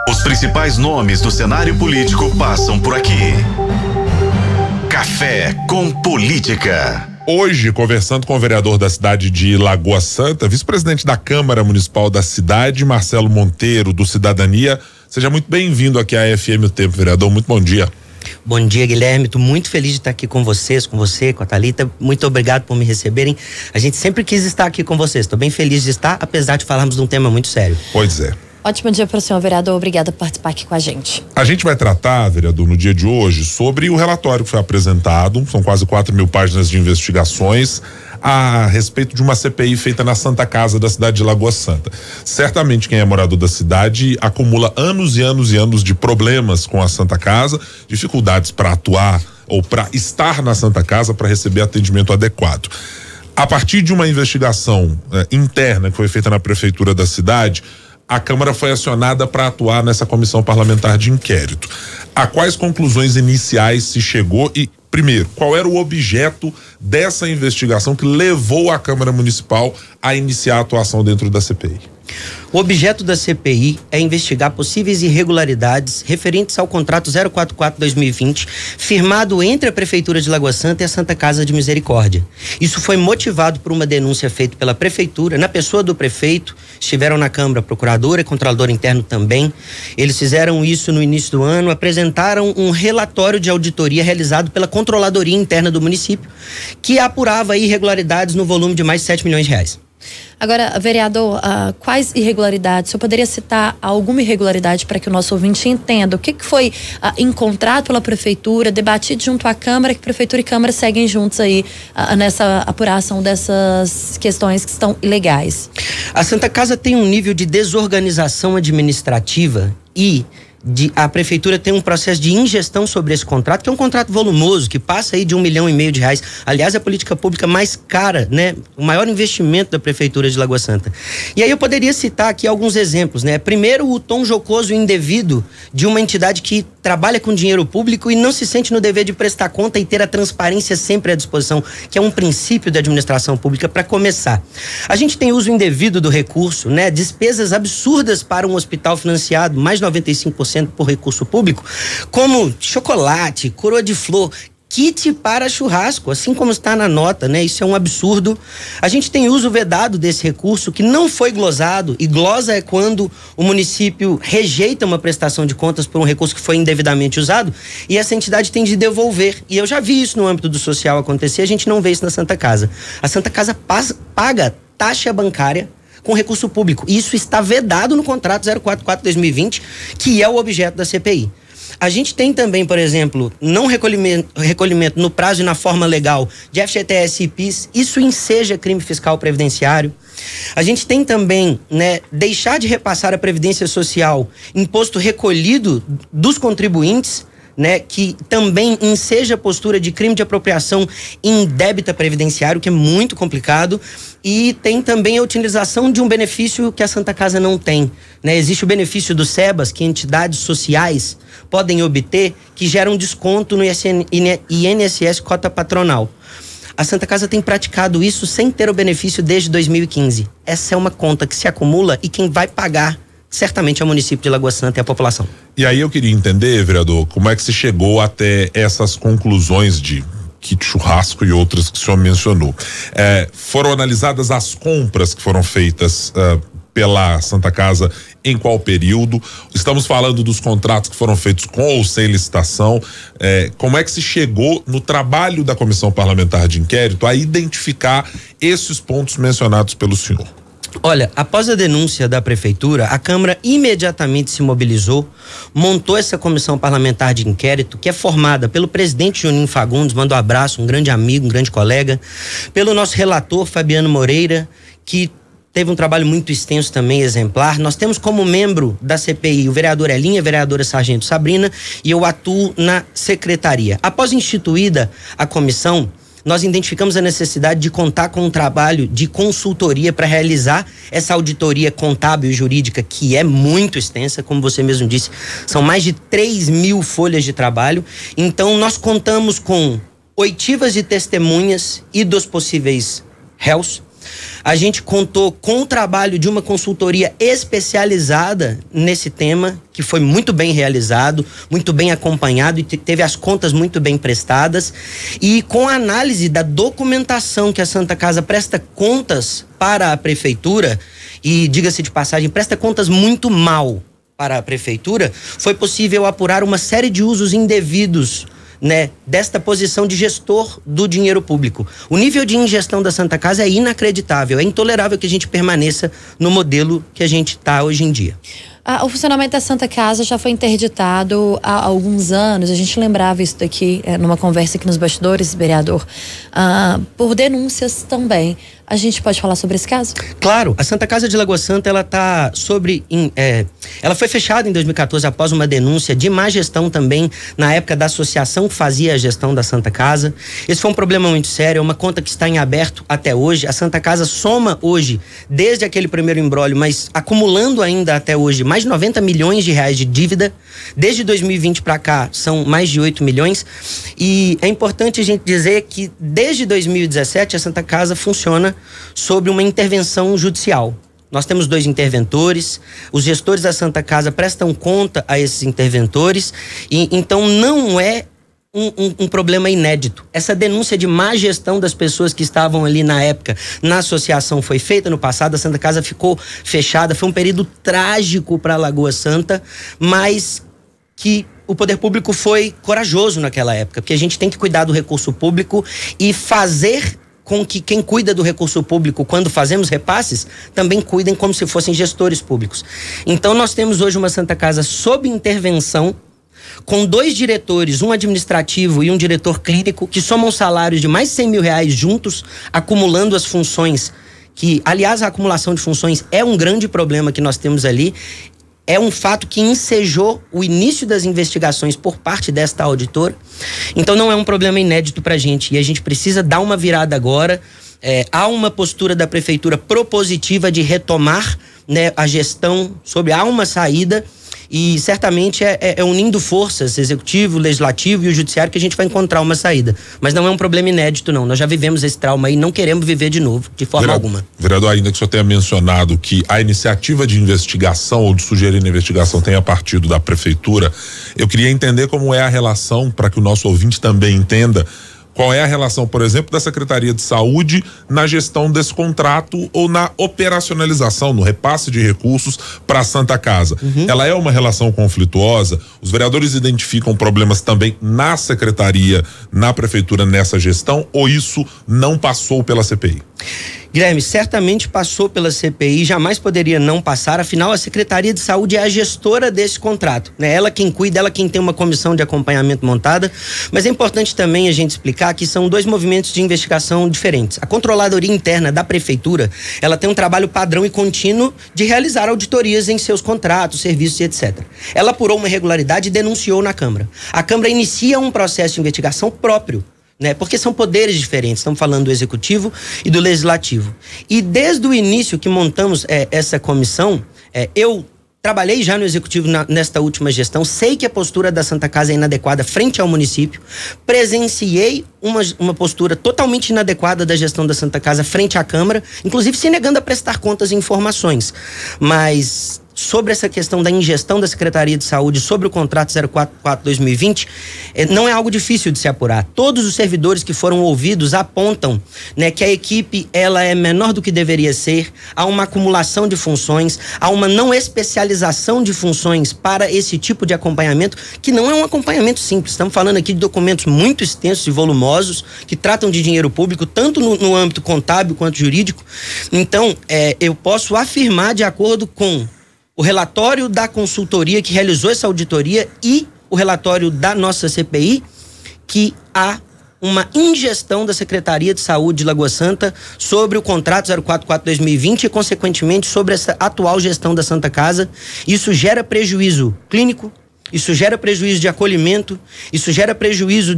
Os principais nomes do cenário político passam por aqui. Café com Política. Hoje, conversando com o vereador da cidade de Lagoa Santa, vice-presidente da Câmara Municipal da cidade, Marcelo Monteiro, do Cidadania. Seja muito bem-vindo aqui à FM O Tempo, vereador. Muito bom dia. Bom dia, Guilherme. Estou muito feliz de estar aqui com vocês, com você, com a Thalita. Muito obrigado por me receberem. A gente sempre quis estar aqui com vocês. Estou bem feliz de estar, apesar de falarmos de um tema muito sério. Pois é. Ótimo dia para o senhor, vereador. Obrigada por participar aqui com a gente. A gente vai tratar, vereador, no dia de hoje, sobre o relatório que foi apresentado. São quase 4.000 páginas de investigações a respeito de uma CPI feita na Santa Casa da cidade de Lagoa Santa. Certamente quem é morador da cidade acumula anos e anos e anos de problemas com a Santa Casa, dificuldades para atuar ou para estar na Santa Casa para receber atendimento adequado. A partir de uma investigação interna que foi feita na prefeitura da cidade, a Câmara foi acionada para atuar nessa comissão parlamentar de inquérito. A quais conclusões iniciais se chegou e, primeiro, qual era o objeto dessa investigação que levou a Câmara Municipal a iniciar a atuação dentro da CPI? O objeto da CPI é investigar possíveis irregularidades referentes ao contrato 044-2020, firmado entre a Prefeitura de Lagoa Santa e a Santa Casa de Misericórdia. Isso foi motivado por uma denúncia feita pela Prefeitura, na pessoa do prefeito. Estiveram na Câmara procuradora e controlador interno também. Eles fizeram isso no início do ano, apresentaram um relatório de auditoria realizado pela Controladoria Interna do município, que apurava irregularidades no volume de mais de 7 milhões de reais. Agora, vereador, quais irregularidades? O senhor poderia citar alguma irregularidade para que o nosso ouvinte entenda o que foi encontrado pela Prefeitura, debatido junto à Câmara, que Prefeitura e Câmara seguem juntos aí nessa apuração dessas questões que estão ilegais? A Santa Casa tem um nível de desorganização administrativa e a Prefeitura tem um processo de ingestão sobre esse contrato, que é um contrato volumoso, que passa aí de R$1,5 milhão de reais. Aliás, é a política pública mais cara, né? O maior investimento da Prefeitura de Lagoa Santa. E aí eu poderia citar aqui alguns exemplos, né? Primeiro, o tom jocoso e indevido de uma entidade que trabalha com dinheiro público e não se sente no dever de prestar conta e ter a transparência sempre à disposição, que é um princípio da administração pública, para começar. A gente tem uso indevido do recurso, né? Despesas absurdas para um hospital financiado, mais 95% por recurso público, como chocolate, coroa de flor, kit para churrasco, assim como está na nota, né? Isso é um absurdo. A gente tem uso vedado desse recurso que não foi glosado, e glosa é quando o município rejeita uma prestação de contas por um recurso que foi indevidamente usado e essa entidade tem de devolver. E eu já vi isso no âmbito do social acontecer, a gente não vê isso na Santa Casa. A Santa Casa paga taxa bancária com recurso público. Isso está vedado no contrato 044-2020, que é o objeto da CPI. A gente tem também, por exemplo, não recolhimento no prazo e na forma legal de FGTS e PIS. Isso enseja crime fiscal previdenciário. A gente tem também, né, deixar de repassar a Previdência Social, imposto recolhido dos contribuintes, né, que também enseja a postura de crime de apropriação indébita previdenciário, que é muito complicado. E tem também a utilização de um benefício que a Santa Casa não tem, né? Existe o benefício do SEBAS, que entidades sociais podem obter, que gera um desconto no INSS cota patronal. A Santa Casa tem praticado isso sem ter o benefício desde 2015. Essa é uma conta que se acumula e quem vai pagar certamente é o município de Lagoa Santa e a população. E aí eu queria entender, vereador, como é que se chegou até essas conclusões de kit churrasco e outras que o senhor mencionou. Foram analisadas as compras que foram feitas pela Santa Casa em qual período? Estamos falando dos contratos que foram feitos com ou sem licitação. Como é que se chegou no trabalho da Comissão Parlamentar de Inquérito a identificar esses pontos mencionados pelo senhor? Olha, após a denúncia da Prefeitura, a Câmara imediatamente se mobilizou, montou essa comissão parlamentar de inquérito, que é formada pelo presidente Juninho Fagundes, mando um abraço, um grande amigo, um grande colega, pelo nosso relator Fabiano Moreira, que teve um trabalho muito extenso também, exemplar. Nós temos como membro da CPI o vereador Elinha, a vereadora Sargento Sabrina, e eu atuo na secretaria. Após instituída a comissão, nós identificamos a necessidade de contar com um trabalho de consultoria para realizar essa auditoria contábil e jurídica, que é muito extensa, como você mesmo disse, são mais de 3.000 folhas de trabalho. Então, nós contamos com oitivas de testemunhas e dos possíveis réus. A gente contou com o trabalho de uma consultoria especializada nesse tema, que foi muito bem realizado, muito bem acompanhado e teve as contas muito bem prestadas. E com a análise da documentação que a Santa Casa presta contas para a prefeitura, e diga-se de passagem, presta contas muito mal para a prefeitura, foi possível apurar uma série de usos indevidos, né, desta posição de gestor do dinheiro público. O nível de ingestão da Santa Casa é inacreditável, é intolerável que a gente permaneça no modelo que a gente está hoje em dia. O funcionamento da Santa Casa já foi interditado há alguns anos. A gente lembrava isso daqui numa conversa aqui nos bastidores, vereador, por denúncias também. A gente pode falar sobre esse caso? Claro, a Santa Casa de Lagoa Santa, ela tá ela foi fechada em 2014 após uma denúncia de má gestão também na época da associação que fazia a gestão da Santa Casa. Esse foi um problema muito sério, é uma conta que está em aberto até hoje. A Santa Casa soma hoje, desde aquele primeiro imbróglio, mas acumulando ainda até hoje mais de 90 milhões de reais de dívida. Desde 2020 para cá são mais de 8 milhões. E é importante a gente dizer que desde 2017 a Santa Casa funciona sobre uma intervenção judicial. Nós temos 2 interventores, os gestores da Santa Casa prestam conta a esses interventores, e então não é um problema inédito. Essa denúncia de má gestão das pessoas que estavam ali na época na associação foi feita no passado, a Santa Casa ficou fechada, foi um período trágico para Lagoa Santa, mas que o poder público foi corajoso naquela época, porque a gente tem que cuidar do recurso público e fazer com que quem cuida do recurso público, quando fazemos repasses, também cuidem como se fossem gestores públicos. Então nós temos hoje uma Santa Casa sob intervenção, com 2 diretores, um administrativo e um diretor clínico, que somam salários de mais de 100 mil reais juntos, acumulando as funções, que, aliás, a acumulação de funções é um grande problema que nós temos ali. É um fato que ensejou o início das investigações por parte desta auditora. Então não é um problema inédito pra gente. E a gente precisa dar uma virada agora. Há uma postura da prefeitura propositiva de retomar, né, a gestão há uma saída. E certamente é unindo forças, executivo, legislativo e o judiciário, que a gente vai encontrar uma saída. Mas não é um problema inédito, não. Nós já vivemos esse trauma e não queremos viver de novo, de forma alguma. Vereador, ainda que o senhor tenha mencionado que a iniciativa de investigação ou de sugerir a investigação tenha partido da prefeitura, eu queria entender como é a relação, para que o nosso ouvinte também entenda, qual é a relação, por exemplo, da Secretaria de Saúde na gestão desse contrato ou na operacionalização, no repasse de recursos para a Santa Casa. Ela é uma relação conflituosa? Os vereadores identificam problemas também na Secretaria, na Prefeitura, nessa gestão, ou isso não passou pela CPI? Guilherme, certamente passou pela CPI, jamais poderia não passar, afinal a Secretaria de Saúde é a gestora desse contrato, né? Ela quem cuida, ela quem tem uma comissão de acompanhamento montada, mas é importante também a gente explicar que são 2 movimentos de investigação diferentes. A Controladoria Interna da Prefeitura, ela tem um trabalho padrão e contínuo de realizar auditorias em seus contratos, serviços e etc. Ela apurou uma irregularidade e denunciou na Câmara. A Câmara inicia um processo de investigação próprio, né? Porque são poderes diferentes, estamos falando do executivo e do legislativo. E desde o início que montamos essa comissão, eu trabalhei já no executivo nesta última gestão, sei que a postura da Santa Casa é inadequada frente ao município, presenciei uma postura totalmente inadequada da gestão da Santa Casa frente à Câmara, inclusive se negando a prestar contas e informações. Mas sobre essa questão da ingestão da Secretaria de Saúde sobre o contrato 044-2020, não é algo difícil de se apurar. Todos os servidores que foram ouvidos apontam, né, que a equipe ela é menor do que deveria ser, há uma acumulação de funções, há uma não especialização de funções para esse tipo de acompanhamento, que não é um acompanhamento simples. Estamos falando aqui de documentos muito extensos e volumosos, que tratam de dinheiro público, tanto no âmbito contábil quanto jurídico. Então, eu posso afirmar, de acordo com o relatório da consultoria que realizou essa auditoria e o relatório da nossa CPI, que há uma ingestão da Secretaria de Saúde de Lagoa Santa sobre o contrato 044-2020 e, consequentemente, sobre essa atual gestão da Santa Casa. Isso gera prejuízo clínico, isso gera prejuízo de acolhimento, isso gera prejuízo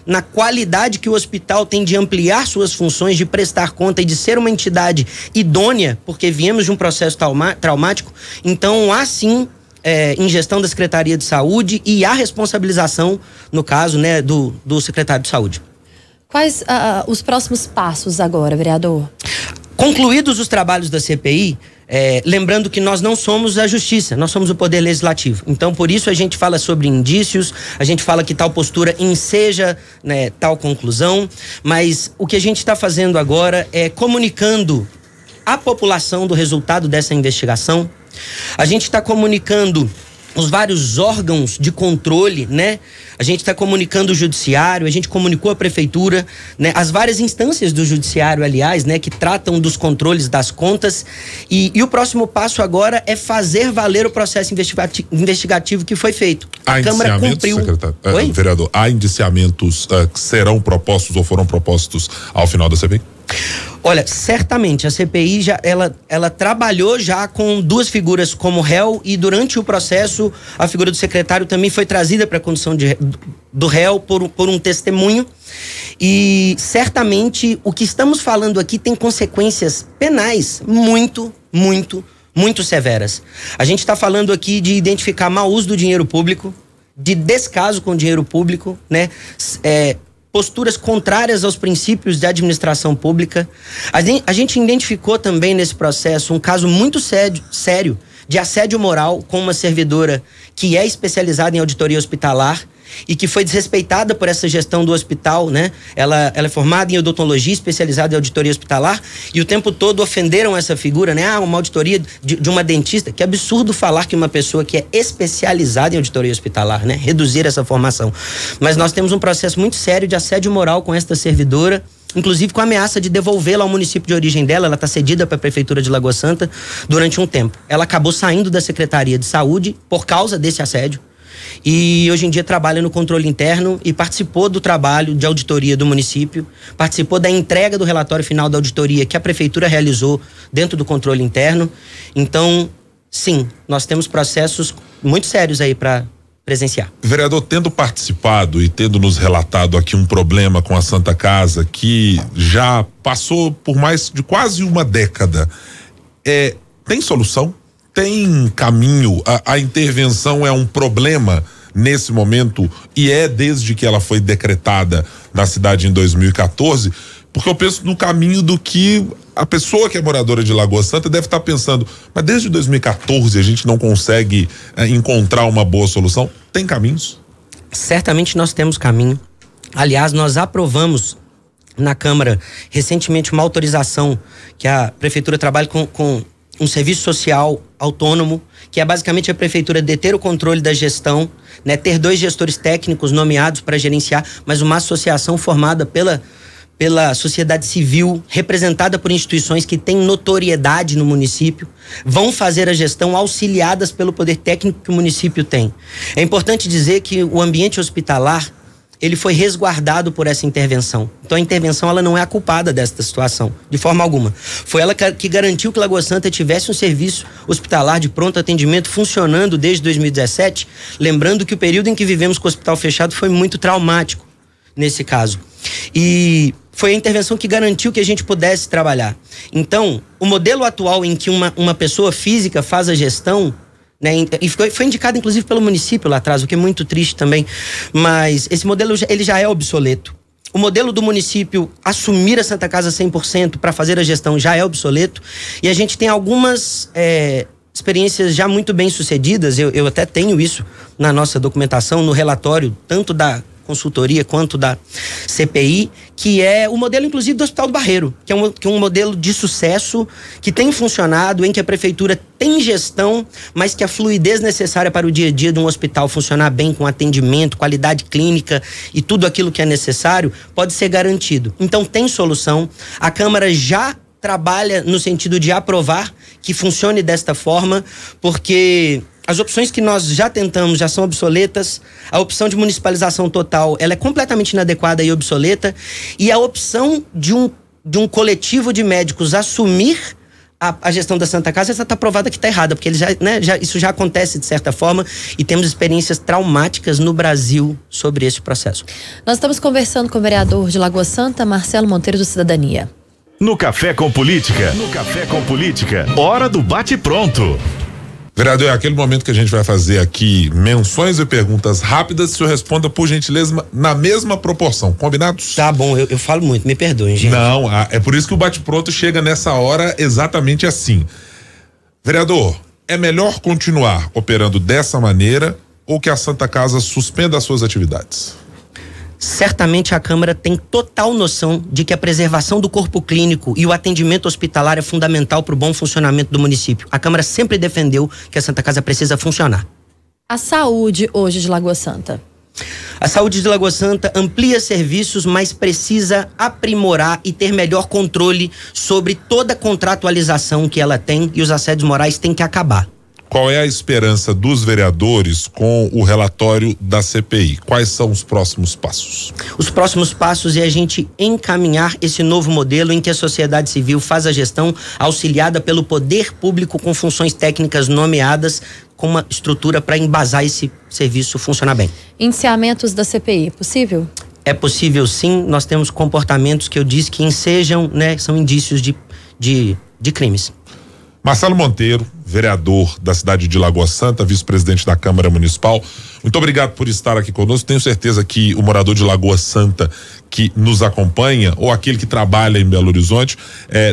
na qualidade que o hospital tem de ampliar suas funções, de prestar conta e de ser uma entidade idônea, porque viemos de um processo traumático. Então, há sim ingestão da Secretaria de Saúde e há responsabilização, no caso, né, do secretário de Saúde. Quais os próximos passos agora, vereador? Concluídos os trabalhos da CPI, lembrando que nós não somos a justiça, nós somos o poder legislativo. Então, por isso a gente fala sobre indícios, a gente fala que tal postura enseja, né, tal conclusão, mas o que a gente está fazendo agora é comunicando à população do resultado dessa investigação. A gente está comunicando os vários órgãos de controle, né? A gente está comunicando o judiciário, a gente comunicou a prefeitura, né? As várias instâncias do judiciário, aliás, né? Que tratam dos controles das contas. E o próximo passo agora é fazer valer o processo investigativo que foi feito. A Câmara cumpriu. Vereador, há indiciamentos que serão propostos ou foram propostos ao final da CPI? Olha, certamente a CPI ela trabalhou já com duas figuras como réu, e durante o processo a figura do secretário também foi trazida para a condição do réu por um testemunho, e certamente o que estamos falando aqui tem consequências penais muito, muito, muito severas. A gente está falando aqui de identificar mau uso do dinheiro público, de descaso com o dinheiro público, né? Posturas contrárias aos princípios de administração pública. A gente identificou também nesse processo um caso muito sério de assédio moral com uma servidora que é especializada em auditoria hospitalar e que foi desrespeitada por essa gestão do hospital, né? Ela é formada em odontologia, especializada em auditoria hospitalar, e o tempo todo ofenderam essa figura, né? Uma auditoria de uma dentista. Que absurdo falar que uma pessoa que é especializada em auditoria hospitalar, né? Reduzir essa formação. Mas nós temos um processo muito sério de assédio moral com esta servidora, inclusive com a ameaça de devolvê-la ao município de origem dela. Ela está cedida para a Prefeitura de Lagoa Santa durante um tempo. Ela acabou saindo da Secretaria de Saúde por causa desse assédio, e hoje em dia trabalha no controle interno e participou do trabalho de auditoria do município, participou da entrega do relatório final da auditoria que a prefeitura realizou dentro do controle interno. Então, sim, nós temos processos muito sérios aí para presenciar. Vereador, tendo participado e tendo nos relatado aqui um problema com a Santa Casa que já passou por mais de quase uma década, tem solução? Tem caminho? A intervenção é um problema nesse momento, e desde que ela foi decretada na cidade em 2014, porque eu penso no caminho do que a pessoa que é moradora de Lagoa Santa deve estar pensando, mas desde 2014 a gente não consegue encontrar uma boa solução. Tem caminhos? Certamente nós temos caminho. Aliás, nós aprovamos na Câmara recentemente uma autorização que a Prefeitura trabalha com um serviço social autônomo, que é basicamente a prefeitura deter o controle da gestão, né, ter 2 gestores técnicos nomeados para gerenciar, mas uma associação formada pela sociedade civil, representada por instituições que têm notoriedade no município, vão fazer a gestão auxiliadas pelo poder técnico que o município tem. É importante dizer que o ambiente hospitalar, ele foi resguardado por essa intervenção. Então a intervenção, ela não é a culpada desta situação, de forma alguma. Foi ela que garantiu que Lagoa Santa tivesse um serviço hospitalar de pronto atendimento funcionando desde 2017, lembrando que o período em que vivemos com o hospital fechado foi muito traumático nesse caso. E foi a intervenção que garantiu que a gente pudesse trabalhar. Então, o modelo atual em que uma pessoa física faz a gestão, né, e foi indicado inclusive pelo município lá atrás, o que é muito triste também, mas esse modelo ele já é obsoleto. O modelo do município assumir a Santa Casa 100% para fazer a gestão já é obsoleto, e a gente tem algumas experiências já muito bem sucedidas. Eu até tenho isso na nossa documentação, no relatório tanto da consultoria quanto da CPI, que é o modelo inclusive do Hospital do Barreiro, que é um modelo de sucesso, que tem funcionado, em que a prefeitura tem gestão, mas que a fluidez necessária para o dia a dia de um hospital funcionar bem, com atendimento, qualidade clínica e tudo aquilo que é necessário, pode ser garantido. Então tem solução. A Câmara já trabalha no sentido de aprovar que funcione desta forma, porque as opções que nós já tentamos já são obsoletas. A opção de municipalização total, ela é completamente inadequada e obsoleta. E a opção de um coletivo de médicos assumir a gestão da Santa Casa, essa está provada que está errada, porque isso já acontece de certa forma, e temos experiências traumáticas no Brasil sobre esse processo. Nós estamos conversando com o vereador de Lagoa Santa, Marcelo Monteiro, do Cidadania. No Café com Política, hora do bate-pronto. Vereador, é aquele momento que a gente vai fazer aqui menções e perguntas rápidas. O senhor responda, por gentileza, na mesma proporção. Combinados? Tá bom, eu falo muito, me perdoem, gente. Não, é por isso que o bate-pronto chega nessa hora exatamente assim. Vereador, é melhor continuar operando dessa maneira ou que a Santa Casa suspenda as suas atividades? Certamente a Câmara tem total noção de que a preservação do corpo clínico e o atendimento hospitalar é fundamental para o bom funcionamento do município. A Câmara sempre defendeu que a Santa Casa precisa funcionar. A saúde hoje de Lagoa Santa. A saúde de Lagoa Santa amplia serviços, mas precisa aprimorar e ter melhor controle sobre toda a contratualização que ela tem, e os assédios morais têm que acabar. Qual é a esperança dos vereadores com o relatório da CPI? Quais são os próximos passos? Os próximos passos é a gente encaminhar esse novo modelo em que a sociedade civil faz a gestão auxiliada pelo poder público com funções técnicas nomeadas, com uma estrutura para embasar esse serviço funcionar bem. Indiciamentos da CPI, possível? É possível, sim. Nós temos comportamentos que eu disse que ensejam, né, são indícios de crimes. Marcelo Monteiro, vereador da cidade de Lagoa Santa, vice-presidente da Câmara Municipal, muito obrigado por estar aqui conosco. Tenho certeza que o morador de Lagoa Santa que nos acompanha, ou aquele que trabalha em Belo Horizonte,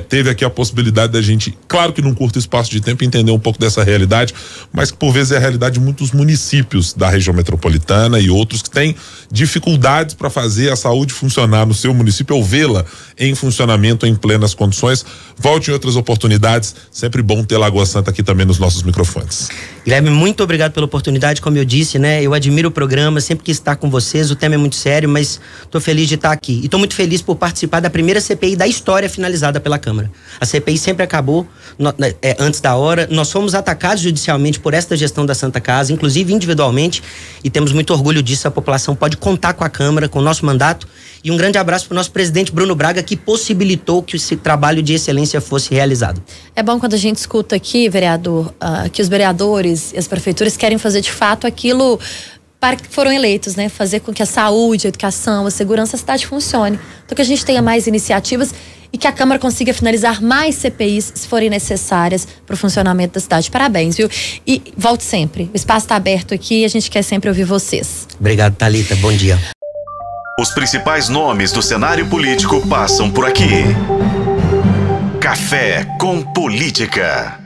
teve aqui a possibilidade da gente, claro que num curto espaço de tempo, entender um pouco dessa realidade, mas que por vezes é a realidade de muitos municípios da região metropolitana e outros que têm dificuldades para fazer a saúde funcionar no seu município ou vê-la em funcionamento em plenas condições. Volte em outras oportunidades, sempre bom ter Lagoa Santa aqui também nos nossos microfones. Guilherme, muito obrigado pela oportunidade. Como eu disse, né, eu admiro o programa, sempre quis estar com vocês. O tema é muito sério, mas estou feliz de estar aqui. E estou muito feliz por participar da primeira CPI da história finalizada pela Câmara. A CPI sempre acabou antes da hora. Nós fomos atacados judicialmente por esta gestão da Santa Casa, inclusive individualmente, e temos muito orgulho disso. A população pode contar com a Câmara, com o nosso mandato. E um grande abraço para o nosso presidente Bruno Braga, que possibilitou que esse trabalho de excelência fosse realizado. É bom quando a gente escuta aqui, vereador, que os vereadores e as prefeituras querem fazer de fato aquilo para que foram eleitos, né? Fazer com que a saúde, a educação, a segurança da cidade funcione. Então que a gente tenha mais iniciativas e que a Câmara consiga finalizar mais CPIs, se forem necessárias, para o funcionamento da cidade. Parabéns, viu? E volte sempre. O espaço está aberto aqui e a gente quer sempre ouvir vocês. Obrigado, Thalita. Bom dia. Os principais nomes do cenário político passam por aqui. Café com Política.